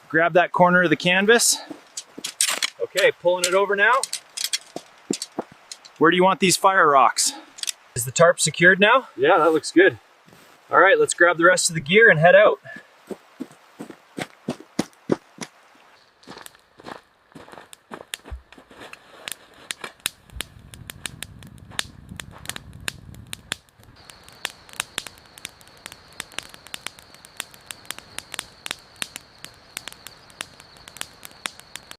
Grab that corner of the canvas. Okay, pulling it over now. Where do you want these fire rocks? Is the tarp secured now? Yeah, that looks good. All right, let's grab the rest of the gear and head out.